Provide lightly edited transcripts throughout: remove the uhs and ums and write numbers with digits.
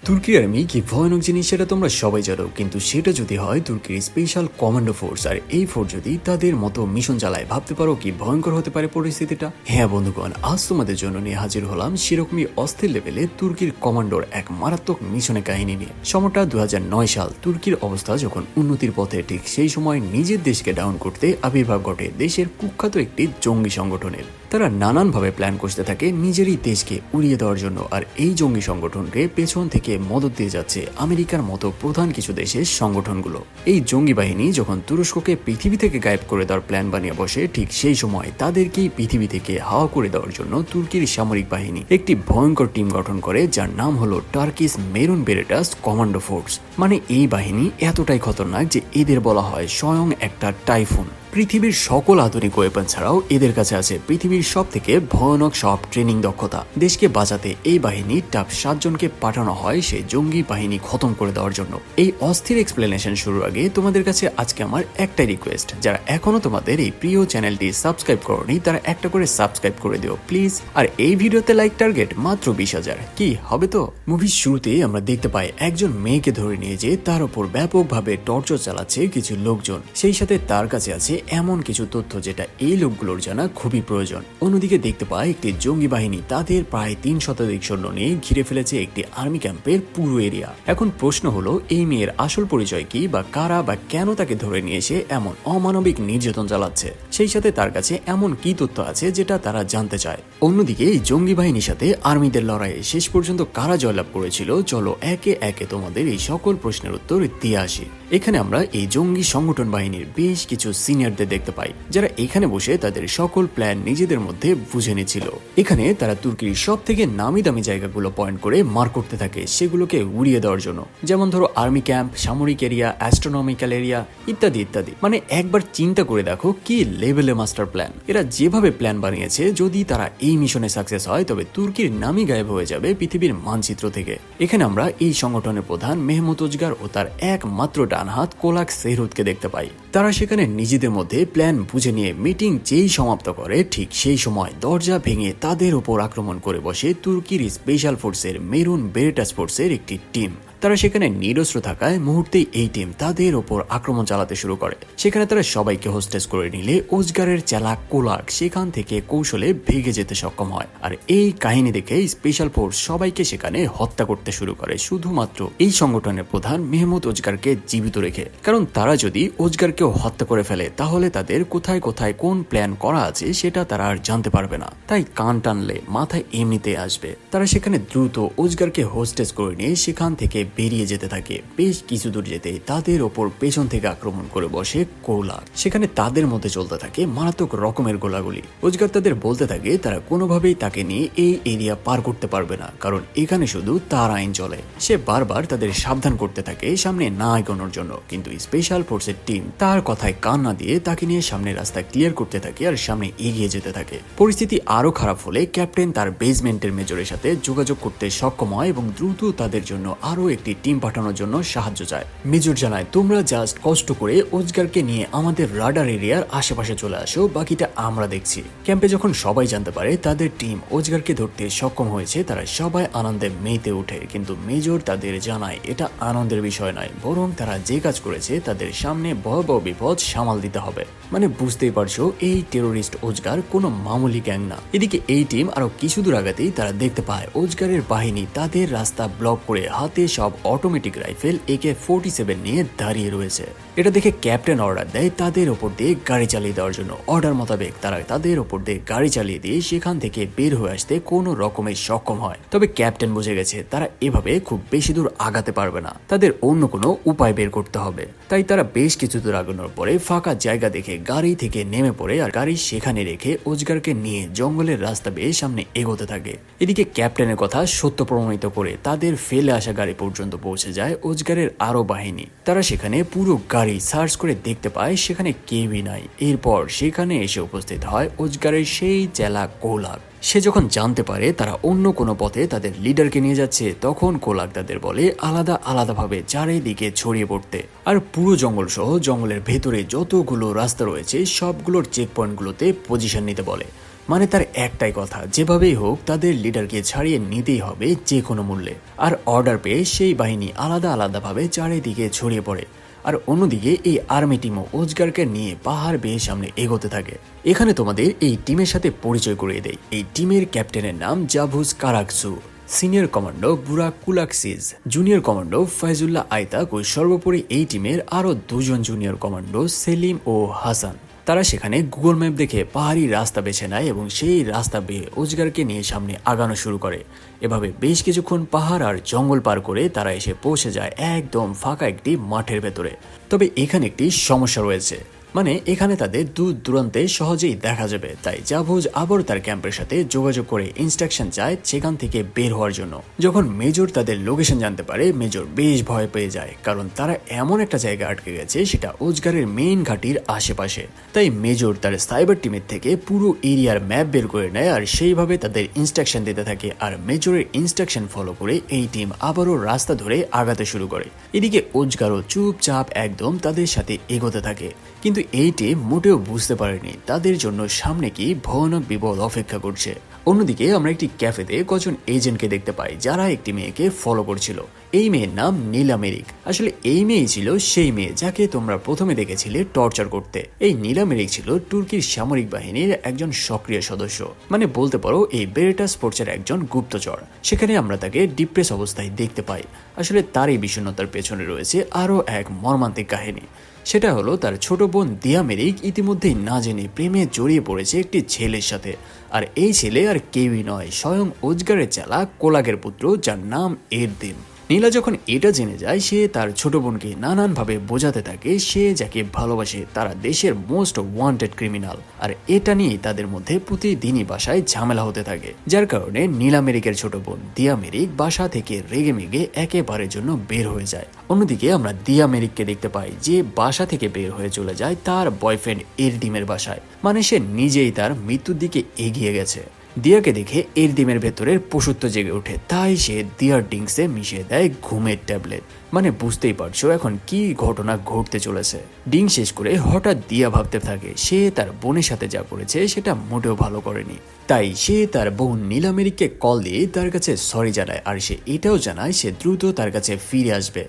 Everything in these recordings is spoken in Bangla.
তুর্কির আর্মি কি ভয়ানক জিনিস সেটা তোমরা সবাই জানো, কিন্তু সেটা যদি হয় তুর্কির স্পেশাল কমান্ডো ফোর্স, আর এই ফোর্স যদি তাদের মতো মিশন চালায়, ভাবতে পারো কি ভয়ঙ্কর হতে পারে পরিস্থিতিটা। হ্যাঁ বন্ধুগণ, আজ তোমাদের জন্য নিয়ে হাজির হলাম সেরকমই অস্থির লেভেলে তুর্কির কমান্ডোর এক মারাত্মক মিশনের কাহিনী নিয়ে। সময়টা 2009 সাল। তুর্কির অবস্থা যখন উন্নতির পথে, ঠিক সেই সময় নিজের দেশকে ডাউন করতে আবির্ভাব ঘটে দেশের কুখ্যাত একটি জঙ্গি সংগঠনের। তারা নানানভাবে প্ল্যান করতে থাকে নিজেরই দেশকে উড়িয়ে দেওয়ার জন্য, আর এই জঙ্গি সংগঠনকে পেছন থেকে মদত দিয়ে যাচ্ছে আমেরিকার মতো প্রধান কিছু দেশের সংগঠনগুলো। এই জঙ্গি বাহিনী যখন তুরস্ককে পৃথিবী থেকে গায়েব করে দেওয়ার প্ল্যান বানিয়ে বসে, ঠিক সেই সময় তাদেরকেই পৃথিবী থেকে হাওয়া করে দেওয়ার জন্য তুর্কির সামরিক বাহিনী একটি ভয়ঙ্কর টিম গঠন করে, যার নাম হলো টার্কিশ মেরুন বেরেটাস কমান্ডো ফোর্স। মানে এই বাহিনী এতটাই খতরনাক যে এদের বলা হয় স্বয়ং একটা টাইফুন। পৃথিবীর সকল আধুনিক ওয়েপন ছাড়াও এদের কাছে আছে পৃথিবীর সব থেকে ভয়ানক সব ট্রেনিং দক্ষতা। দেশকে বাঁচাতে এই বাহিনী টাপ 7 জনকে পাঠানো হয় সেই জঙ্গি বাহিনী খতম করে দেওয়ার জন্য। এই অস্থির এক্সপ্লেনেশন শুরুর আগে তোমাদের কাছে আজকে আমার একটাই রিকোয়েস্ট, যারা এখনো তোমাদের এই প্রিয় চ্যানেলটি সাবস্ক্রাইব করনি তারা একটা করে সাবস্ক্রাইব করে দিও প্লিজ। আর এই ভিডিওতে লাইক টার্গেট মাত্র 20,000। কি হবে তো? মুভির শুরুতেই আমরা দেখতে পাই একজন মেয়েকে ধরে নিয়ে যে তার উপর ব্যাপকভাবে টর্চার চালাচ্ছে কিছু লোকজন। সেই সাথে তার কাছে আছে এমন কিছু তথ্য যেটা এই লোকগুলোর জানা খুবই প্রয়োজন। অন্যদিকে দেখতে পায় একটি জঙ্গি বাহিনী তাদের প্রায় 3 শতাধিক সৈন্য নিয়ে ঘিরে ফেলেছে একটি আর্মি ক্যাম্পের পুরো এরিয়া। এখন প্রশ্ন হলো, এই মেয়ের আসল পরিচয় কি, বা কারা বা কেন তাকে ধরে নিয়ে এসে এমন অমানবিক নির্যাতন চালাচ্ছে? সেই সাথে তার কাছে এমন কি তথ্য আছে যেটা তারা জানতে চায়? অন্যদিকে এই জঙ্গি বাহিনীর সাথে আর্মিদের লড়াইয়ে শেষ পর্যন্ত কারা জয়লাভ করেছিল, চলো একে একে তোমাদের এই সকল প্রশ্নের উত্তর দিয়ে আসি। এখানে আমরা এই জঙ্গি সংগঠন বাহিনীর বেশ কিছু সিনিয়রদের দেখতে পাই, যারা এখানে বসে তাদের সকল প্ল্যান নিজেদের মধ্যে বুঝে নিয়েছিল। এখানে তারা তুর্কির সব থেকে নামি দামি জায়গাগুলো পয়েন্ট করে মার করতে থাকে সেগুলোকে উড়িয়ে দেওয়ার জন্য। যেমন ধরো আর্মি ক্যাম্প, সামরিক এরিয়া, অ্যাস্ট্রোনমিক্যাল এরিয়া ইত্যাদি ইত্যাদি। মানে একবার চিন্তা করে দেখো কি লেভেলে মাস্টার প্ল্যান। এরা যেভাবে প্ল্যান বানিয়েছে, যদি তারা এই মিশনে সাকসেস হয় তবে তুর্কির নামই গায়েব হয়ে যাবে পৃথিবীর মানচিত্র থেকে। এখানে আমরা এই সংগঠনের প্রধান মেহমুদ ওজগার ও তার একমাত্র ডান হাত কোলাক সেহরুতকে দেখতে পাই। তারা সেখানে নিজেদের মধ্যে প্ল্যান বুঝে নিয়ে মিটিং যেই সমাপ্ত করে, ঠিক সেই সময় দরজা ভেঙে তাদের উপর আক্রমণ করে বসে তুর্কির স্পেশাল ফোর্সের মেরুন বেরেটাস ফোর্সের একটি টিম। তারা সেখানে নিরস্ত্র থাকায় মুহূর্তেই এই টিম তাদের ওপর আক্রমণ চালাতে শুরু করে। সেখানে তারা সবাইকে হোস্টেজ করে নিলে ওজগারের চালাক কোলাক সেখান থেকে কৌশলে ভেগে যেতে সক্ষম হয়। আর এই কাহিনী দেখে স্পেশাল ফোর্স সবাইকে সেখানে হত্যা করতে শুরু করে, শুধুমাত্র এই সংগঠনের প্রধান মেহমুদ ওজগারকে জীবিত রেখে। কারণ তারা যদি ওজগারকেও হত্যা করে ফেলে তাহলে তাদের কোথায় কোথায় কোন প্ল্যান করা আছে সেটা তারা আর জানতে পারবে না। তাই কান টানলে মাথায় এমনিতে আসবে। তারা সেখানে দ্রুত ওজগারকে হোস্টেজ করে নিয়ে সেখান থেকে বেরিয়ে যেতে থাকে। বেশ কিছু দূর যেতে তাদের ওপর পেছন থেকে আক্রমণ করে বসে কোলাক। সেখানে তাদের মধ্যে চলতে থাকে মারাত্মক রকমের গোলাগুলি। ওজগার তাদের বলতে থাকে তারা কোনোভাবেই তাকে নিয়ে এই এরিয়া পার করতে পারবে না, কারণ এখানে শুধু তার আইন চলে। সে বারবার তাদের সাবধান করতে থাকে সামনে না এগোনোর জন্য, কিন্তু স্পেশাল ফোর্সের টিম তার কথায় কান না দিয়ে তাকে নিয়ে সামনের রাস্তা ক্লিয়ার করতে থাকে আর সামনে এগিয়ে যেতে থাকে। পরিস্থিতি আরো খারাপ হলে ক্যাপ্টেন তার বেসমেন্টের মেজরের সাথে যোগাযোগ করতে সক্ষম হয় এবং দ্রুত তাদের জন্য আরো একটি টিম পাঠানোর জন্য সাহায্য চায়। মেজর জানায়, তোমরা জাস্ট কষ্ট করে ওজগারকে নিয়ে আমাদের রাডার এরিয়ার আশেপাশে চলে আসো, বাকিটা আমরা দেখছি। ক্যাম্পে যখন সবাই জানতে পারে তাদের টিম ওজগারকে ধরতে সক্ষম হয়েছে, তারা সবাই আনন্দে মেতে ওঠে। কিন্তু মেজর তাদের জানায় এটা আনন্দের বিষয় নয়, বরং তারা যে কাজ করেছে তাদের সামনে ভয়াবহ বিপদ সামাল দিতে হবে। মানে বুঝতেই পারছো, এই টেরোরিস্ট ওজগার কোনো মামুলি গ্যাং না। এদিকে এই টিম আরো কিছু দূর আগাতেই তারা দেখতে পায় ওজগারের বাহিনী তাদের রাস্তা ব্লক করে হাতে সব অটোমেটিক রাইফেল AK-47 নিয়ে দাঁড়িয়ে রয়েছে। এটা দেখে ক্যাপ্টেন অর্ডার দেয় তাদের ওপর দিয়ে গাড়ি চালিয়ে দেওয়ার জন্য। অর্ডার মোতাবেক তারা তাদের ওপর দিয়ে গাড়ি চালিয়ে দিয়ে সেখান থেকে বের হয়ে আসতে কোনো রকমের সক্ষম হয়। তবে ক্যাপ্টেন বুঝে গেছে তারা এভাবে খুব বেশি দূর আগাতে পারবে না, তাদের অন্য কোনো উপায় বের করতে হবে। তাই তারা বেশ কিছু দূর আগানোর পরে ফাঁকা জায়গা দেখে গাড়ি থেকে নেমে পড়ে আর গাড়ি সেখানে রেখে ওজগারকে নিয়ে জঙ্গলের রাস্তা বেয়ে সামনে এগোতে থাকে। এদিকে ক্যাপ্টেনের কথা সত্য প্রমাণিত করে তাদের ফেলে আসা গাড়ি পর্যন্ত পৌঁছে যায় ওজগারের আরো বাহিনী। তারা সেখানে পুরো গাড়ি সার্চ করে দেখতে পায় সেখানে কেউই নাই। এরপর সেখানে এসে উপস্থিত হয় ওজগারের সেই চেলা কোলাক। সে যখন জানতে পারে তারা অন্য কোনো পথে তাদের লিডারকে নিয়ে যাচ্ছে, তখন কোলাক তাদের বলে আলাদা আলাদাভাবে চারিদিকে ছড়িয়ে পড়তে, আর পুরো জঙ্গল সহ জঙ্গলের ভেতরে যতগুলো রাস্তা রয়েছে সবগুলোর চেক পয়েন্টগুলোতে পজিশন নিতে বলে। মানে তার একটাই কথা, যেভাবেই হোক তাদের লিডারকে ছাড়িয়ে নিতেই হবে যে কোনো মূল্যে। আর অর্ডার পেয়ে সেই বাহিনী আলাদা আলাদাভাবে চারিদিকে ছড়িয়ে পড়ে। আর অন্যদিকে এই আর্মি টিমও ওজগারকে নিয়ে পাহাড় বেয়ে সামনে এগোতে থাকে। এখানে তোমাদের এই টিমের সাথে পরিচয় করিয়ে দেয়। এই টিমের ক্যাপ্টেনের নাম জাভুস কারাকসু, senior commando বুরাক কুলাকসিজ, junior commando Faizullah আইতাক ও সর্বোপরি এই টিমের আরও দুজন জুনিয়র কমান্ডো সেলিম ও হাসান। তারা সেখানে গুগল ম্যাপ দেখে পাহাড়ি রাস্তা বেছে নেয় এবং সেই রাস্তা বেয়ে ওজগারকে নিয়ে সামনে আগানো শুরু করে। এভাবে বেশ কিছুক্ষণ পাহাড় আর জঙ্গল পার করে তারা এসে পৌঁছে যায় একদম ফাঁকা একটি মাঠের ভেতরে। তবে এখানে একটি সমস্যা রয়েছে, মানে এখানে তাদের দূর দূরান্তে সহজেই দেখা যাবে। তাই জাভুজ আবার তার ক্যাম্পের সাথে যোগাযোগ করে ইনস্ট্রাকশন চায় সেখান থেকে বের হওয়ার জন্য। যখন মেজর তাদের লোকেশন জানতে পারে, মেজর বেশ ভয় পেয়ে যায়, কারণ তারা এমন একটা জায়গা আটকে গেছে সেটা ওজগারের মেইন ঘাটির আশেপাশে। তাই মেজর তার সাইবার টিমের থেকে পুরো এরিয়ার ম্যাপ বের করে নেয় আর সেইভাবে তাদের ইনস্ট্রাকশন দিতে থাকে। আর মেজরের ইনস্ট্রাকশন ফলো করে এই টিম আবারও রাস্তা ধরে আগাতে শুরু করে। এদিকে ওজগারও চুপচাপ একদম তাদের সাথে এগোতে থাকে, কিন্তু এই টিম মোটেও বুঝতে পারেনি তাদের জন্য সামনে কি ভয়ানক বিপদ অপেক্ষা করছে। অন্যদিকে আমরা একটি ক্যাফেতে কজন এজেন্টকে দেখতে পাই যারা একটি মেয়েকে ফলো করছিল। এই মেয়ের নাম নীলা মেরিক। আসলে এই মেয়েই ছিল সেই মেয়ে যাকে তোমরা প্রথমে দেখেছিলে টর্চার করতে। এই নীলা মেরিক ছিল তুর্কির সামরিক বাহিনীর একজন সক্রিয় সদস্য, মানে বলতে পারো এই বেরেটা স্পোর্টসের একজন গুপ্তচর। সেখানে আমরা তাকে ডিপ্রেস অবস্থায় দেখতে পাই। আসলে তার এই বিষণ্ণতার পেছনে রয়েছে আরও এক মর্মান্তিক কাহিনী। সেটা হলো তার ছোট বোন দিয়া মেরিক ইতিমধ্যেই না জেনে প্রেমে জড়িয়ে পড়েছে একটি ছেলের সাথে। আর এই ছেলে আর কেউই নয়, স্বয়ং ওজগারের চালা কোলাগের পুত্র, যার নাম এরদিম। নীলা যখন এটা জেনে যায়, সে তার ছোট বোনকে নানানভাবে বোঝাতে থাকে সে যাকে ভালোবাসে তারা দেশের মোস্ট ওয়ান্টেড ক্রিমিনাল। আর এটা নিয়ে তাদের মধ্যে প্রতিদিনই বাসায় ঝামেলা হতে থাকে, যার কারণে নীলা মেরিকের ছোট বোন দিয়া মেরিক বাসা থেকে রেগে মেগে একেবারের জন্য বের হয়ে যায়। অন্যদিকে আমরা দিয়া মেরিককে দেখতে পাই যে বাসা থেকে বের হয়ে চলে যায় তার বয়ফ্রেন্ড এরদিমের বাসায়, মানে সে নিজেই তার মৃত্যুর দিকে এগিয়ে গেছে। দিয়াকে দেখে এরদিমের ভেতরের পশুত্ব জেগে ওঠে, তাই সে দিয়ার ডিংসে মিশিয়ে দেয় ঘুমের ট্যাবলেট। মানে বুঝতেই পারছো এখন কি ঘটনা ঘটতে চলেছে। ডিং শেষ করে হঠাৎ দিয়া ভাবতে থাকে সে তার বোনের সাথে যা করেছে সেটা মোটেও ভালো করেনি। তাই সে তার বোন নীলা মেরিককে কল দিয়ে তার কাছে সরি জানায়, আর সে এটাও জানায় সে দ্রুত তার কাছে ফিরে আসবে।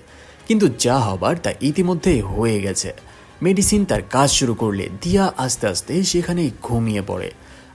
কিন্তু যা হবার তা ইতিমধ্যেই হয়ে গেছে। মেডিসিন তার কাজ শুরু করলে দিয়া আস্তে আস্তে সেখানেই ঘুমিয়ে পড়ে।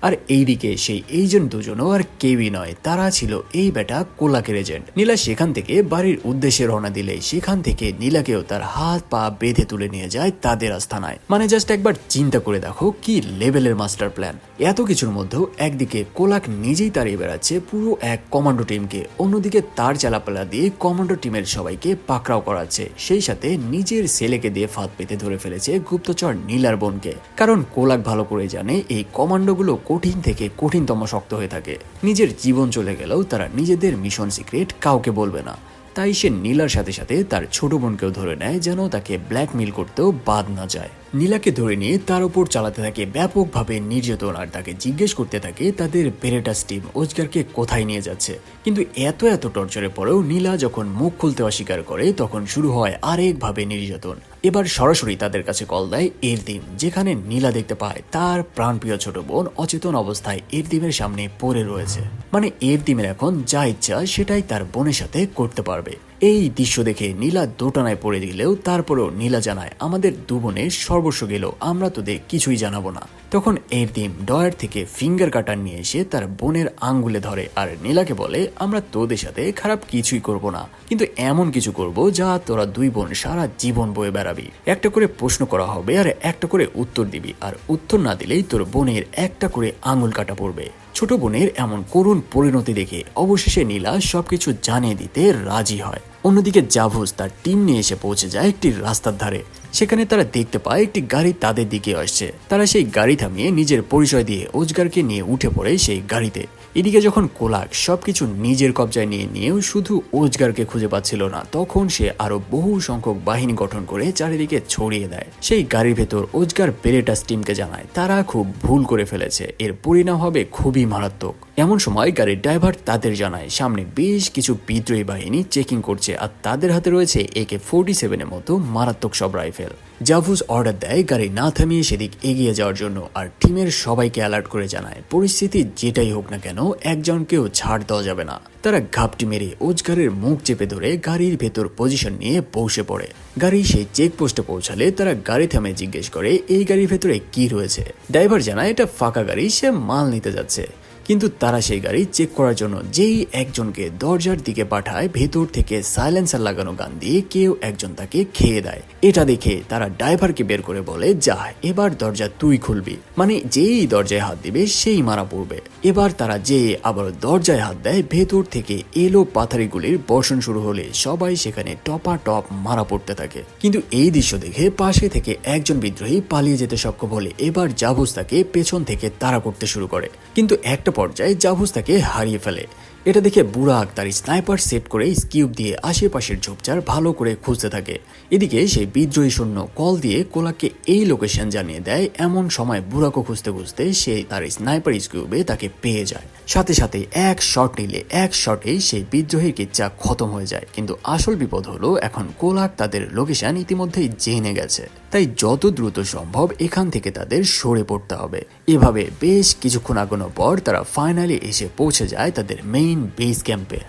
আর এইদিকে সেই এজেন্ট দুজনও আর কেউই নয়, তারা ছিল এই বেটা কোলাকের এজেন্ট। নীলা সেখান থেকে বাড়ির উদ্দেশ্যে রওনা দিলে সেখান থেকে নীলাকেও তার হাত পা বেঁধে তুলে নিয়ে যায় তাদের আস্তানায়। মানে জাস্ট একবার চিন্তা করে দেখো কি লেভেলের মাস্টার প্ল্যান। এত কিছুর মধ্যেও একদিকে কোলাক নিজেই তাড়িয়ে বেড়াচ্ছে পুরো এক কমান্ডো টিমকে, অন্যদিকে তার চালাপালা দিয়ে কমান্ডো টিমের সবাইকে পাকড়াও করাচ্ছে, সেই সাথে নিজের ছেলেকে দিয়ে ফাঁদ পেতে ধরে ফেলেছে গুপ্তচর নীলার বোনকে। কারণ কোলাক ভালো করে জানে এই কমান্ডোগুলো কঠিন থেকে কঠিনতম শক্ত হয়ে থাকে। নিজের জীবন চলে গেলেও তারা নিজেদের মিশন সিক্রেট কাউকে বলবে না। তাই সে নীলার সাথে সাথে তার ছোট বোনকেও ধরে নেয় যেন তাকে ব্ল্যাকমেইল করতেও বাদ না যায়। নীলাকে ধরে নিয়ে তার উপর চালাতে থাকে ব্যাপকভাবে নির্যাতন, আর তাকে জিজ্ঞেস করতে থাকে তাদের বেরেটাস টিম ওজগারকে কোথায় নিয়ে যাচ্ছে। কিন্তু এত এত টর্চারের পরেও নীলা যখন মুখ খুলতে অস্বীকার করে তখন শুরু হয় আরেকভাবে নির্যাতন। এবার সরাসরি তাদের কাছে কল দেয় এরদিম, যেখানে নীলা দেখতে পায় তার প্রাণপ্রিয় ছোট বোন অচেতন অবস্থায় এরদিমের সামনে পড়ে রয়েছে। মানে এরদিমের এখন যা ইচ্ছা সেটাই তার বোনের সাথে করতে পারবে। এই দৃশ্য দেখে নীলা দোটানায় পড়ে দিলেও তারপরেও নীলা জানায় আমাদের দু বোনের সর্বস্ব গেল, আমরা তোদের কিছুই জানাবো না। তখন এরদিম ডয়ার থেকে ফিঙ্গার কাটার নিয়ে এসে তার বোনের আঙ্গুলে ধরে আর নীলাকে বলে আমরা তোদের সাথে খারাপ কিছুই করব না, কিন্তু এমন কিছু করব যা তোরা দুই বোন সারা জীবন বয়ে বেড়াবি। একটা করে প্রশ্ন করা হবে আর একটা করে উত্তর দিবি, আর উত্তর না দিলেই তোর বোনের একটা করে আঙুল কাটা পড়বে। ছোট বোনের এমন করুণ পরিণতি দেখে অবশেষে নীলা সবকিছু জানিয়ে দিতে রাজি হয়। অন্যদিকে জাভুস তার টিম নিয়ে এসে পৌঁছে যায় একটি রাস্তার ধারে। সেখানে তারা দেখতে পায় একটি গাড়ি তাদের দিকে আসছে। তারা সেই গাড়ি থামিয়ে নিজের পরিচয় দিয়ে ওজগারকে নিয়ে উঠে পড়ে সেই গাড়িতে। এদিকে যখন কোলাক সবকিছু নিজের কবজায় নিয়েও শুধু ওজগারকে খুঁজে পাচ্ছিল না, তখন সে আরো বহু সংখ্যক বাহিনী গঠন করে চারিদিকে ছড়িয়ে দেয়। সেই গাড়ির ভেতর ওজগার বেরেটাস টিমকে জানায় তারা খুব ভুল করে ফেলেছে, এর পরিণাম হবে খুবই মারাত্মক। এমন সময় গাড়ির ড্রাইভার তাদের জানায় সামনে বেশ কিছু বিদ্রোহী বাহিনী চেকিং করছে আর তাদের হাতে রয়েছে AK-47 এর মতো মারাত্মক সব রাইফেল। জাভুস অর্ডার দেয় গাড়ি না থামিয়ে সেদিক এগিয়ে যাওয়ার জন্য আর টিমের সবাইকে অ্যালার্ট করে জানায় পরিস্থিতি যেটাই হোক না কেন একজনকেও ছাড় দেওয়া যাবে না। তারা ঘাপটি মেরে ওজগারের মুখ চেপে ধরে গাড়ির ভেতর পজিশন নিয়ে বসে পড়ে। গাড়ি সেই চেকপোস্টে পৌঁছালে তারা গাড়ি থামে জিজ্ঞেস করে এই গাড়ির ভেতরে কি রয়েছে। ড্রাইভার জানায় এটা ফাঁকা গাড়ি, সে মাল নিতে যাচ্ছে। কিন্তু তারা সেই গাড়ি চেক করার জন্য যেই একজনকে দরজার দিকে পাঠায় ভেতর থেকে সাইলেন্সার লাগানো গান দিয়ে কেউ একজন তাকে খেয়ে দেয়। এটা দেখে তারা ড্রাইভারকে বের করে বলে যা এবার দরজা তুই খুলবি, মানে যেই দরজায় হাত দিবে সেই মারা পড়বে। এবার তারা যে আবার দরজায় হাত দেয় ভেতর থেকে এলো পাথারিগুলির বর্ষণ শুরু হলে সবাই সেখানে টপা টপ মারা পড়তে থাকে। কিন্তু এই দৃশ্য দেখে পাশে থেকে একজন বিদ্রোহী পালিয়ে যেতে সক্ষম হলে এবার জাভুস তাকে পেছন থেকে তাড়া করতে শুরু করে, কিন্তু একটা পর্যায়ে জাভুস তাকে হারিয়ে ফেলে। এটা দেখে বুরাক তার স্নাইপার সেট করে স্কিউব দিয়ে আশেপাশের ঝোপঝাড় ভালো করে খুঁজতে থাকে। এদিকে সেই বিদ্রোহী সৈন্য কল দিয়ে কোলাককে এই লোকেশন জানিয়ে দেয়। এমন সময় বুরাকও খুঁজতে খুঁজতে সে তার স্নাইপার স্কিউবে তাকে পেয়ে যায়। সাথে সাথে এক শট নিলে এক শটেই সেই বিদ্রোহীর কিচ্ছা খতম হয়ে যায়। কিন্তু আসল বিপদ হলো এখন কোলাক তাদের লোকেশন ইতিমধ্যেই জেনে গেছে, তাই যত দ্রুত সম্ভব এখান থেকে তাদের সরে পড়তে হবে। এভাবে বেশ কিছুক্ষণ আগানোর পর তারা ফাইনালি এসে পৌঁছে যায় তাদের মেইন বেস ক্যাম্পে।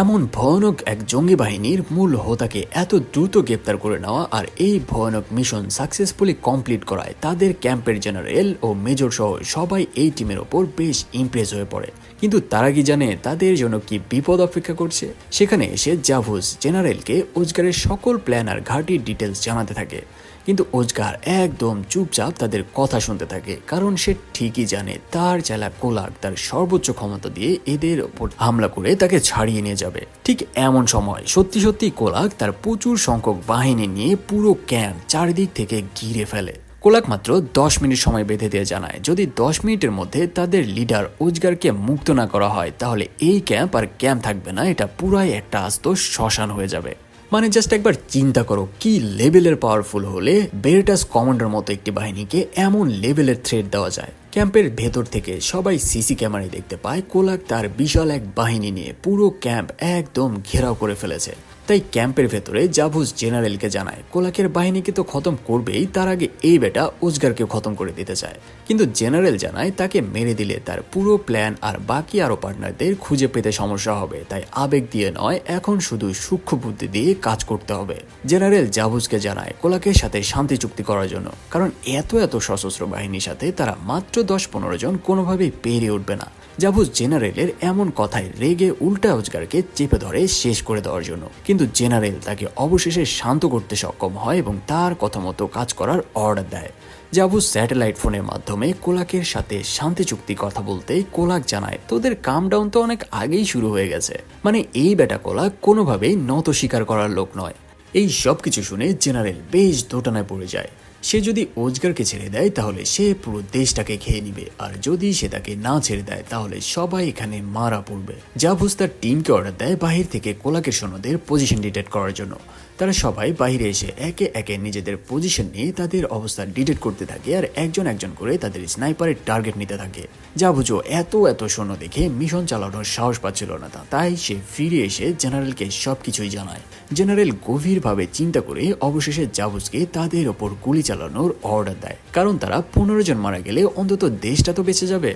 এমন ভয়ানক এক জঙ্গি বাহিনীর মূল হোতাকে এত দ্রুত গ্রেপ্তার করে নেওয়া আর এই ভয়ানক মিশন সাকসেসফুলি কমপ্লিট করায় তাদের ক্যাম্পের জেনারেল ও মেজর সহ সবাই এই টিমের ওপর বেশ ইমপ্রেস হয়ে পড়ে। কিন্তু তারা কি জানে তাদের জন্য কি বিপদ অপেক্ষা করছে? সেখানে এসে জাভুস জেনারেলকে ওজগারের সকল প্ল্যান আর ঘাঁটির ডিটেলস জানাতে থাকে। কিন্তু ওজগার একদম চুপচাপ তাদের কথা শুনতে থাকে, কারণ সে ঠিকই জানে তার চেলা কোলাক তার সর্বোচ্চ ক্ষমতা দিয়ে এদের ওপর হামলা করে তাকে ছাড়িয়ে নিয়ে যাবে। ঠিক এমন সময় সত্যি সত্যি কোলাক তার প্রচুর সংখ্যক বাহিনী নিয়ে পুরো ক্যাম্প চারিদিক থেকে ঘিরে ফেলে। কোলাক মাত্র 10 মিনিট সময় বেঁধে দিয়ে জানায় যদি 10 মিনিটের মধ্যে তাদের লিডার ওজগারকে মুক্ত না করা হয় তাহলে এই ক্যাম্প আর ক্যাম্প থাকবে না, এটা পুরাই একটা আস্ত শ্মশান হয়ে যাবে। মানে জাস্ট একবার চিন্তা করো কি লেভেলের পাওয়ারফুল হলে বেরেটাস কমান্ডার মতো একটি বাহিনীকে এমন লেভেলের থ্রেট দেওয়া যায়। ক্যাম্পের ভেতর থেকে সবাই সিসি ক্যামেরায় দেখতে পায় কোলাক তার বিশাল এক বাহিনী নিয়ে পুরো ক্যাম্প একদম ঘেরাও করে ফেলেছে। তাই ক্যাম্পের ভেতরে জাভুস জেনারেলকে জানায় কোলাকের বাহিনীকে তো খতম করবেই, তার আগে এই বেটা ওজগারকে খতম করে দিতে চায়। কিন্তু জেনারেল জানায় তাকে মেরে দিলে তার পুরো প্ল্যান আর বাকি আরো পার্টনারদের খুঁজে পেতে সমস্যা হবে, তাই আবেগ দিয়ে নয় এখন শুধু সূক্ষ্ম বুদ্ধি দিয়ে কাজ করতে হবে। জেনারেল জাভুসকে জানায় কোলাকের সাথে শান্তি চুক্তি করার জন্য, কারণ এত সশস্ত্র বাহিনীর সাথে তারা মাত্র 10-15 জন কোনোভাবেই পেরিয়ে উঠবে না। জাভুস জেনারেলের এমন কথায় রেগে উল্টা ওজগারকে চেপে ধরে শেষ করে দেওয়ার জন্য, কিন্তু জেনারেল তাকে অবশেষে শান্ত করতে সক্ষম হয় এবং তার কথা মতো কাজ করার অর্ডার দেয়। জাভুস স্যাটেলাইট ফোনের মাধ্যমে কোলাকের সাথে শান্তি চুক্তি কথা বলতেই কোলাক জানায় তোদের কাম ডাউন তো অনেক আগেই শুরু হয়ে গেছে। মানে এই বেটা কোলাক কোনোভাবেই নত স্বীকার করার লোক নয়। এই সব কিছু শুনে জেনারেল বেশ দোটানায় পড়ে যায়। সে যদি ওজগারকে ছেড়ে দেয় তাহলে সে পুরো দেশটাকে খেয়ে নিবে, আর যদি সে তাকে না ছেড়ে দেয় তাহলে সবাই এখানে মারা পড়বে। জাভুস তার টিমকে অর্ডার দেয় বাহির থেকে কোলাকের সৈন্যদের পজিশন ডিটেক্ট করার জন্য। তারা সবাই বাইরে এসে একে একে নিজেদের পজিশন নিয়ে তাদের অবস্থা ডিটেক্ট করতে থাকে আর একজন একজন করে তাদের স্নাইপারের টার্গেট নিতে থাকে। জাভুসও এত সৈন্য দেখে মিশন চালানোর সাহস পাচ্ছিল না, তাই সে ফিরে এসে জেনারেলকে সবকিছুই জানায়। জেনারেল গভীরভাবে চিন্তা করে অবশেষে জাভুসকে তাদের ওপর গুলি চালানোর অর্ডার দেয়, কারণ তারা 15 জন মারা গেলে অন্তত দেশটা তো বেঁচে যাবে।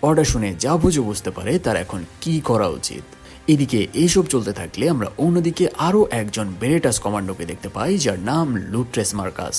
অর্ডার শুনে জাভুসও বুঝতে পারে তার এখন কি করা উচিত। এদিকে এইসব চলতে থাকলে আমরা অন্যদিকে আরো একজন বেরেটাস কমান্ডোকে দেখতে পাই যার নাম লুট্রেস মার্কাস।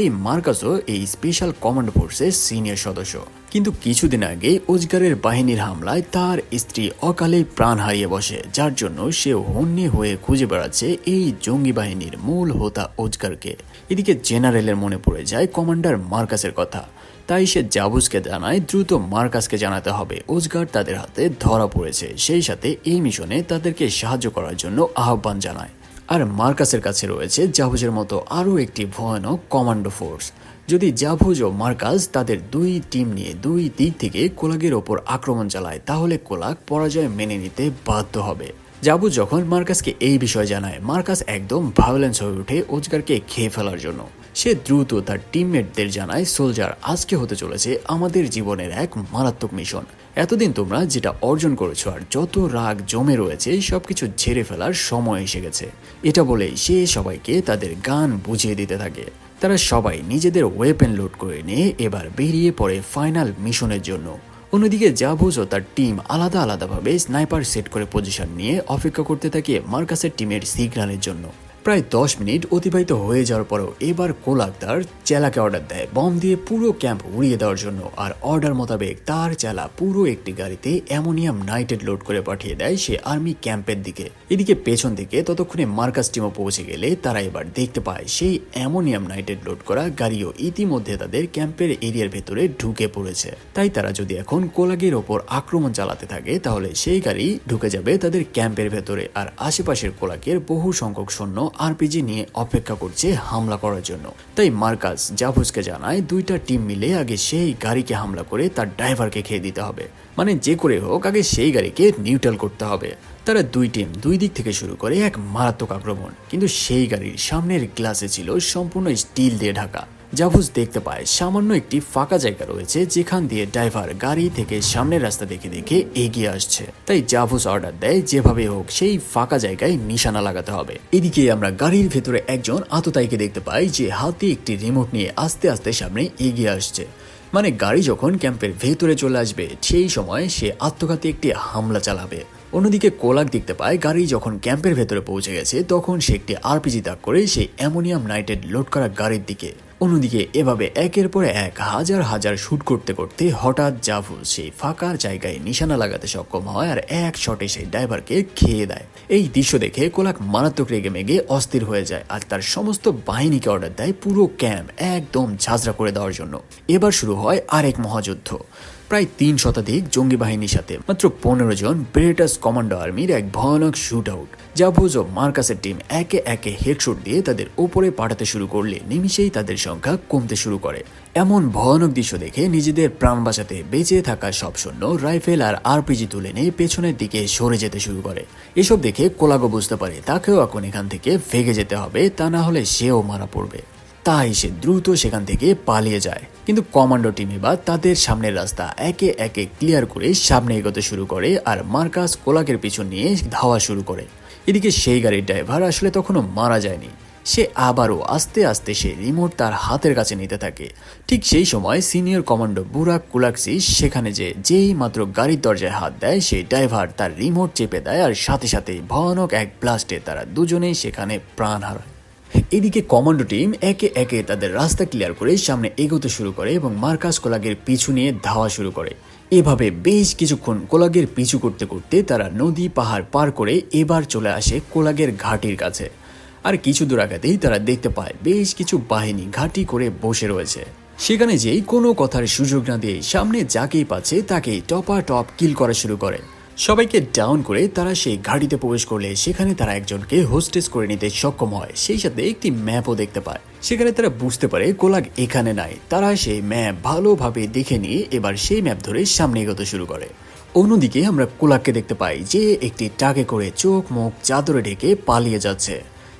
এই মার্কাসও এই স্পেশাল কমান্ডো ফোর্সের সিনিয়র সদস্য। কিন্তু কিছুদিন আগে ওজগারের বাহিনীর হামলায় তার স্ত্রী অকালে প্রাণ হারিয়ে বসে, যার জন্য সে হন্যে হয়ে খুঁজে বেড়াচ্ছে এই জঙ্গি বাহিনীর মূল হোতা ওজগারকে। এদিকে জেনারেলের মনে পড়ে যায় কমান্ডার মার্কাসের কথা, তাই সে জাভুসকে জানায় দ্রুত মার্কাসকে জানাতে হবে ওজগার তাদের হাতে ধরা পড়েছে, সেই সাথে এই মিশনে তাদেরকে সাহায্য করার জন্য আহ্বান জানায়। আর মার্কাসের কাছে রয়েছে জাভুসের মতো আরও একটি ভয়ানক কমান্ডো ফোর্স। যদি জাভুস ও মার্কাস তাদের দুই টিম নিয়ে দুই দিক থেকে কোলাকের ওপর আক্রমণ চালায় তাহলে কোলাক পরাজয় মেনে নিতে বাধ্য হবে। জাবুস যখন মার্কাসকে এই বিষয়ে জানায়, মার্কাস একদম ভায়োলেন্স হয়ে ওঠে ওজগারকে খেয়ে ফেলার জন্য। সে দ্রুত তার টিমমেটদের জানায়, সোলজার, আজকে হতে চলেছে আমাদের জীবনের এক মারাত্মক মিশন। এতদিন তোমরা যেটা অর্জন করেছো আর যত রাগ জমে রয়েছে সবকিছু ঝেড়ে ফেলার সময় এসে গেছে। এটা বলে সে সবাইকে তাদের গান বুঝিয়ে দিতে থাকে। তারা সবাই নিজেদের ওয়েপেন লোড করে নিয়ে এবার বেরিয়ে পড়ে ফাইনাল মিশনের জন্য। অন্যদিকে জাবুস ও তার টিম আলাদা আলাদাভাবে স্নাইপার সেট করে পজিশন নিয়ে অপেক্ষা করতে থাকে মার্কাসের টিমের সিগন্যালের জন্য। প্রায় 10 মিনিট অতিবাহিত হয়ে যাওয়ার পরেও এবার কোলাক তার চেলাকে অর্ডার দেয় বম দিয়ে পুরো ক্যাম্প উড়িয়ে দেওয়ার জন্য। আর অর্ডার মোতাবেক তার চেলা পুরো একটি গাড়িতে অ্যামোনিয়াম নাইট্রেট লোড করে পাঠিয়ে দেয় সে আর্মি ক্যাম্পের দিকে। এদিকে পেছন দিকে ততক্ষণে মার্কাস টিমও পৌঁছে গেলে তারা এবার দেখতে পায় সেই অ্যামোনিয়াম নাইট্রেট লোড করা গাড়িও ইতিমধ্যে তাদের ক্যাম্পের এরিয়ার ভেতরে ঢুকে পড়েছে। তাই তারা যদি এখন কোলাগের ওপর আক্রমণ চালাতে থাকে তাহলে সেই গাড়ি ঢুকে যাবে তাদের ক্যাম্পের ভেতরে। আর আশেপাশের কোলাগের বহু সংখ্যক সৈন্য আরপিজি নিয়ে অপেক্ষা করছে হামলা করার জন্য। তাই মার্কাস জাবুসকে জানায়, দুইটা টিম মিলে আগে সেই গাড়িকে হামলা করে তার ড্রাইভারকে খেয়ে দিতে হবে। মানে যে করে হোক আগে সেই গাড়িকে নিউট্রাল করতে হবে। তারা দুই টিম দুই দিক থেকে শুরু করে এক মারাত্মক আক্রমণ। কিন্তু সেই গাড়ির সামনের গ্লাসে ছিল সম্পূর্ণ স্টিল দিয়ে ঢাকা। জাবুস দেখতে পায় সামান্য একটি ফাঁকা জায়গা রয়েছে যেখান দিয়ে ড্রাইভার গাড়ি থেকে সামনের রাস্তা দেখে দেখে এগিয়ে আসছে। তাই জাবুস অর্ডার দেয় যেভাবে হোক সেই ফাঁকা জায়গায় নিশানা লাগাতে হবে। এদিকে আমরা গাড়ির ভেতরে একজন আততায়ীকে দেখতে পাই যে হাতে একটি রিমোট নিয়ে আস্তে আস্তে সামনে এগিয়ে আসছে। মানে গাড়ি যখন ক্যাম্পের ভেতরে চলে আসবে সেই সময় সে আত্মঘাতী একটি হামলা চালাবে। অন্যদিকে কোলাক দেখতে পায় গাড়ি যখন ক্যাম্পের ভেতরে পৌঁছে গেছে তখন সে একটি আরপিজি তাক করে সেই অ্যামোনিয়াম নাইট্রেট লোড করা গাড়ির দিকে। অন্যদিকে এভাবে একের পর এক হাজার হাজার শুট করতে করতে হঠাৎ জাবুস সেই ফাঁকা জায়গায় নিশানা লাগাতে সক্ষম হয় আর এক শটে সেই ড্রাইভারকে খেয়ে দেয়। এই দৃশ্য দেখে কোলাক মারাত্মক রেগে মেগে অস্থির হয়ে যায় আর তার সমস্ত বাহিনীকে অর্ডার দেয় পুরো ক্যাম্প একদম ঝাঁঝরা করে দেওয়ার জন্য। এবার শুরু হয় আরেক মহাযুদ্ধ। প্রায় 3 শতাধিক জঙ্গি বাহিনীর সাথে মাত্র 15 জন ব্রেটাস কমান্ডো আর্মির এক ভয়ানক শুট আউট। জাবুস ও মার্কাসের টিম একে একে হেডশট দিয়ে তাদের উপরে পাঠাতে শুরু করলে নিমিষেই তাদের সংখ্যা কমতে শুরু করে। এমন ভয়ানক দৃশ্য দেখে নিজেদের প্রাণ বাঁচাতে বেঁচে থাকা সব সৈন্য রাইফেল আর আরপিজি তুলে নিয়ে পেছনের দিকে সরে যেতে শুরু করে। এসব দেখে কোলাগো বুঝতে পারে তাকেও এখন এখান থেকে ভেগে যেতে হবে, তা না হলে সেও মারা পড়বে। তাই সে দ্রুত সেখান থেকে পালিয়ে যায়। কিন্তু কমান্ডো টিম এবার তাদের সামনের রাস্তা একে একে ক্লিয়ার করে সামনে এগোতে শুরু করে আর মার্কাস কোলাকের পিছন নিয়ে ধাওয়া শুরু করে। এদিকে সেই গাড়ির ড্রাইভার আসলে তখনও মারা যায়নি। সে আবারও আস্তে আস্তে সে রিমোট তার হাতের কাছে নিতে থাকে। ঠিক সেই সময় সিনিয়র কমান্ডো বুরাক কুলাক্সি সেখানে যেই মাত্র গাড়ির দরজায় হাত দেয় সেই ড্রাইভার তার রিমোট চেপে দেয় আর সাথে সাথেই ভয়ানক এক ব্লাস্টে তারা দুজনেই সেখানে প্রাণ হারায়। এদিকে কমান্ডো টিম একে একে তাদের রাস্তা ক্লিয়ার করে সামনে এগোতে শুরু করে এবং মার্কাস কোলাগের পিছু নিয়ে ধাওয়া শুরু করে। এভাবে বেশ কিছুক্ষণ কোলাগের পিছু করতে করতে তারা নদী পাহাড় পার করে এবার চলে আসে কোলাগের ঘাটির কাছে। আর কিছু দূর আগাতেই তারা দেখতে পায় বেশ কিছু বাহিনী ঘাঁটি করে বসে রয়েছে। সেখানে যেই কোনো কথার সুযোগ না দিয়ে সামনে যাকেই পাচ্ছে তাকেই টপ কিল করা শুরু করে। সবাইকে ডাউন করে তারা সেই ঘাঁটিতে প্রবেশ করলে সেখানে তারা একজনকে হোস্টেস করে নিতে সক্ষম হয়। সেই সাথে একটি ম্যাপও দেখতে পায়। সেখানে তারা বুঝতে পারে কোলাগ এখানে নাই। তারা সেই ম্যাপ ভালোভাবে দেখে নিয়ে এবার সেই ম্যাপ ধরে সামনে এগোতে শুরু করে। অন্যদিকে আমরা কোলাগকে দেখতে পাই যে একটি ট্রাকে করে চোখ মুখ চাদরে ঢেকে পালিয়ে যাচ্ছে।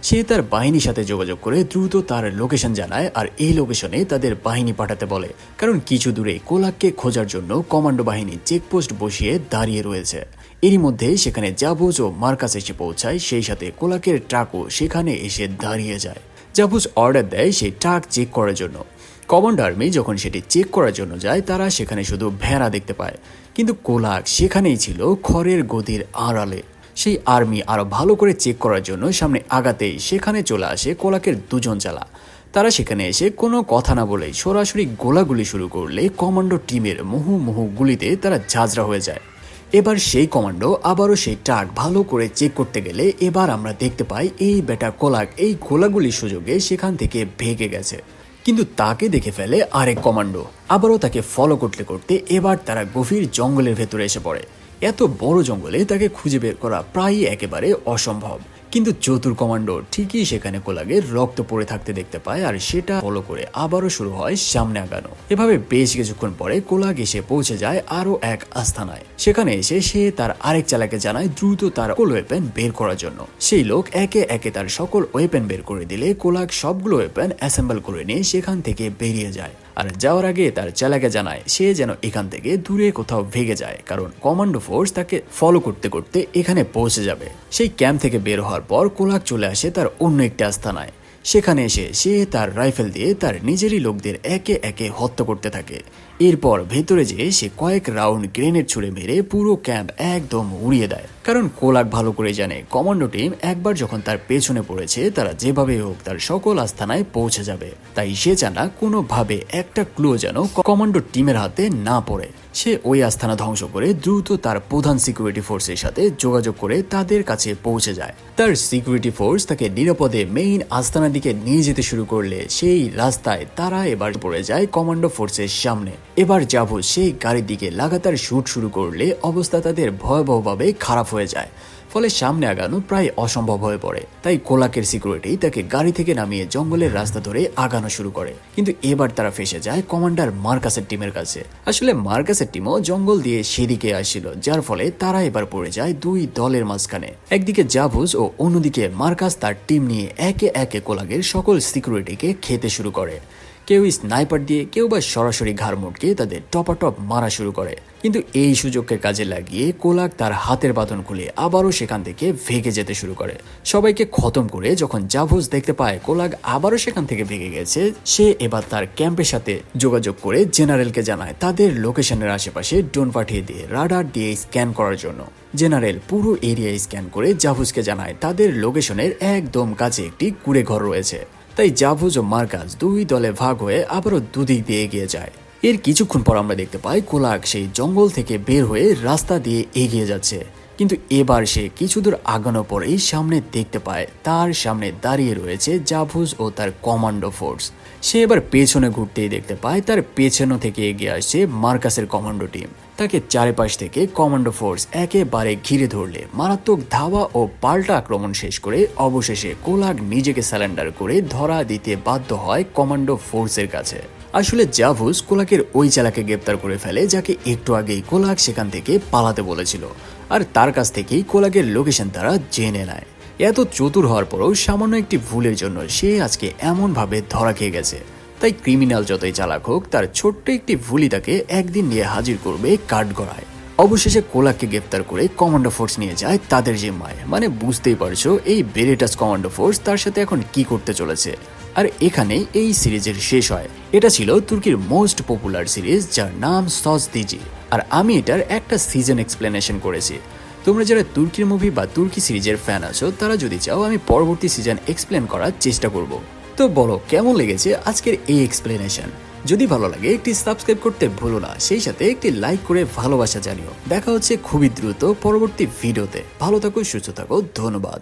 সে তার বাহিনীর সাথে যোগাযোগ করে দ্রুত তার লোকেশন জানায় আর এই লোকেশনে তাদের বাহিনী পাঠাতে বলে, কারণ কিছু দূরে কোলাককে খোঁজার জন্য কমান্ডো বাহিনী চেকপোস্ট বসিয়ে দাঁড়িয়ে রয়েছে। এরই মধ্যে সেখানে জাবুস ও মার্কাস এসে পৌঁছায়, সেই সাথে কোলাকের ট্রাকও সেখানে এসে দাঁড়িয়ে যায়। জাবুস অর্ডার দেয় সেই ট্রাক চেক করার জন্য। কমান্ডো আর্মি যখন সেটি চেক করার জন্য যায় তারা সেখানে শুধু ভেড়া দেখতে পায়, কিন্তু কোলাক সেখানেই ছিল খড়ের গদির আড়ালে। সেই আর্মি আরো ভালো করে চেক করার জন্য সামনে আগাতেই সেখানে চলে আসে কোলাকের দুজন চালা। তারা সেখানে এসে কোনো কথা না বলেই সরাসরি গোলাগুলি শুরু করলে কমান্ডো টিমের মুহু গুলিতে তারা ঝাঁঝরা হয়ে যায়। এবার সেই কমান্ডো আবারও সেই ট্রাক ভালো করে চেক করতে গেলে এবার আমরা দেখতে পাই এই বেটা কোলাক এই গোলাগুলির সুযোগে সেখান থেকে ভেগে গেছে। কিন্তু তাকে দেখে ফেলে আরেক কমান্ডো। আবারও তাকে ফলো করতে করতে এবার তারা গভীর জঙ্গলের ভেতরে এসে পড়ে। এত বড় জঙ্গলে তাকে খুঁজে বের করা প্রায় একেবারে অসম্ভব। কিন্তু চতুর কমান্ডো ঠিকই সেখানে কোলাগের রক্ত পড়ে থাকতে দেখতে পায় আর সেটা ফলো করে আবারও শুরু হয় সামনে আগানো। এভাবে বেশ কিছুক্ষণ পরে কোলাগ এসে পৌঁছে যায় আরো এক আস্তানায়। সেখানে এসে সে তার আরেক চালাকে জানায় দ্রুত তার সকল ওয়েপেন বের করার জন্য। সেই লোক একে একে তার সকল ওয়েপেন বের করে দিলে কোলাগ সবগুলো ওয়েপেন অ্যাসেম্বল করে নিয়ে সেখান থেকে বেরিয়ে যায়। আর যাওয়ার আগে তার চালাকে জানায় সে যেন এখান থেকে দূরে কোথাও ভেগে যায়, কারণ কমান্ডো ফোর্স তাকে ফলো করতে করতে এখানে পৌঁছে যাবে। সেই ক্যাম্প থেকে বের হওয়ার পর কোলাগ চলে আসে তার অন্য একটি আস্তানায়। সেখানে এসে সে তার রাইফেল দিয়ে তার নিজেরই লোকদের একে একে হত্যা করতে থাকে। এরপর ভেতরে যেয়ে সে কয়েক রাউন্ড গ্রেনেড ছুড়ে মেরে পুরো ক্যাম্প একদম উড়িয়ে দেয়, কারণ কোলাগ ভালো করে জানে কমান্ডো টিম একবার যখন তার পেছনে পড়েছে তারা যেভাবে হোক তার সকল আস্তানায় পৌঁছে যাবে। তাই সে জানা কোনোভাবে একটা ক্লু যেন কমান্ডো টিমের হাতে না পড়ে। সে ওই আস্তানা ধ্বংস করে দ্রুত তার প্রধান সিকিউরিটি ফোর্সের সাথে যোগাযোগ করে তাদের কাছে পৌঁছে যায়। তার সিকিউরিটি ফোর্স তাকে নিরাপদে মেইন আস্তানার দিকে নিয়ে যেতে শুরু করলে সেই রাস্তায় তারা এবার পড়ে যায় কমান্ডো ফোর্সের সামনে। এবার জাভুস সেই গাড়ির দিকে লাগাতার শুট শুরু করলে অবস্থা তাদের ভয়াবহভাবে খারাপ হয়ে যায়। ফলে সামনে আগানো প্রায় অসম্ভব হয়ে পড়ে। তাই কোলাকের সিকিউরিটি তাকে গাড়ি থেকে নামিয়ে জঙ্গলের রাস্তা ধরে আগানো শুরু করে। কিন্তু এবার তারা ফেসে যায় কমান্ডার মার্কাসের টিমের কাছে। আসলে মার্কাসের টিমও জঙ্গল দিয়ে সেদিকে আসছিল, যার ফলে তারা এবার পড়ে যায় দুই দলের মাঝখানে। একদিকে জাভুস ও অন্যদিকে মার্কাস তার টিম নিয়ে একে একে কোলাগের সকল সিকিউরিটিকে খেতে শুরু করে। কেউ স্নাইপার দিয়ে, কেউ বা সরাসরি ঘাড় মোটকে তাদের টপাটপ মারা শুরু করে। কিন্তু এই সুযোগকে কাজে লাগিয়ে কোলাগ তার হাতের বাঁধন খুলে আবারও সেখান থেকে ভেগে যেতে শুরু করে। সবাইকে খতম করে যখন জাভুস দেখতে পায় কোলাগ আবারও সেখান থেকে ভেগে গেছে, সে এবার তার ক্যাম্পের সাথে যোগাযোগ করে জেনারেলকে জানায় তাদের লোকেশনের আশেপাশে ড্রোন পাঠিয়ে দিয়ে রাডার দিয়ে স্ক্যান করার জন্য। জেনারেল পুরো এরিয়া স্ক্যান করে জাভুসকে জানায় তাদের লোকেশনের একদম কাছে একটি কুঁড়ে ঘর রয়েছে। তাই জাভুস ও মার্কাস দুই দলে ভাগ হয়ে আবারও দুদিক দিয়ে এগিয়ে যায়। এর কিছুক্ষণ পর আমরা দেখতে পাই কোলাগ সেই জঙ্গল থেকে বের হয়ে রাস্তা দিয়ে এগিয়ে যাচ্ছে। কিন্তু এবার সে কিছু দূর আগানোর পরেই সামনে দেখতে পায় তার সামনে দাঁড়িয়ে রয়েছে জাভুস ও তার কমান্ডো ফোর্স। সে এবার পেছনে ঘুরতেই দেখতে পায় তার পেছনে থেকে এগিয়ে আসছে মার্কাসের কমান্ডো টিম। তাকে চারিপাশ থেকে কমান্ডো ফোর্স একেবারে ঘিরে ধরলে মারাত্মক ধাওয়া ও পাল্টা আক্রমণ শেষ করে অবশেষে কোলাগ নিজেকে স্যালেন্ডার করে ধরা দিতে বাধ্য হয় কমান্ডো ফোর্সের কাছে। আসলে জাভুস কোলাগের ওই চালাকে গ্রেপ্তার করে ফেলে যাকে একটু আগেই কোলাগ সেখান থেকে পালাতে বলেছিল, আর তার কাছ থেকেই কোলাগের লোকেশন তারা জেনে নেয়। এত চতুর হওয়ার পরও সামান্য একটি ভুলের জন্য সে আজকে এমনভাবে ধরা খেয়ে গেছে। তাই ক্রিমিনাল যতই চালাক হোক, তার ছোট্ট একটি ভুলই তাকে একদিন নিয়ে হাজির করবে কাঠগড়ায়। অবশেষে কোলাগকে গ্রেপ্তার করে কমান্ডো ফোর্স নিয়ে যায় তাদের জিম্মায়। মানে বুঝতেই পারছো এই বেরেটাস কমান্ডো ফোর্স তার সাথে এখন কি করতে চলেছে। আর এখানে এই সিরিজের শেষ হয়। এটা ছিল তুর্কির মোস্ট পপুলার সিরিজ যার নাম সসদিজি, আর আমি এটার একটা সিজন এক্সপ্লেনেশন করেছি। তোমরা যারা তুর্কির মুভি বা তুর্কি সিরিজের ফ্যান আছো তারা যদি চাও আমি পরবর্তী সিজন এক্সপ্লেন করার চেষ্টা করব। তো বলো কেমন লেগেছে আজকের এই এক্সপ্লেনেশন। যদি ভালো লাগে একটি সাবস্ক্রাইব করতে ভুলো না, সেই সাথে একটি লাইক করে ভালোবাসা জানিও। দেখা হচ্ছে খুবই দ্রুত পরবর্তী ভিডিওতে। ভালো থাকো, সুস্থ থাকো, ধন্যবাদ।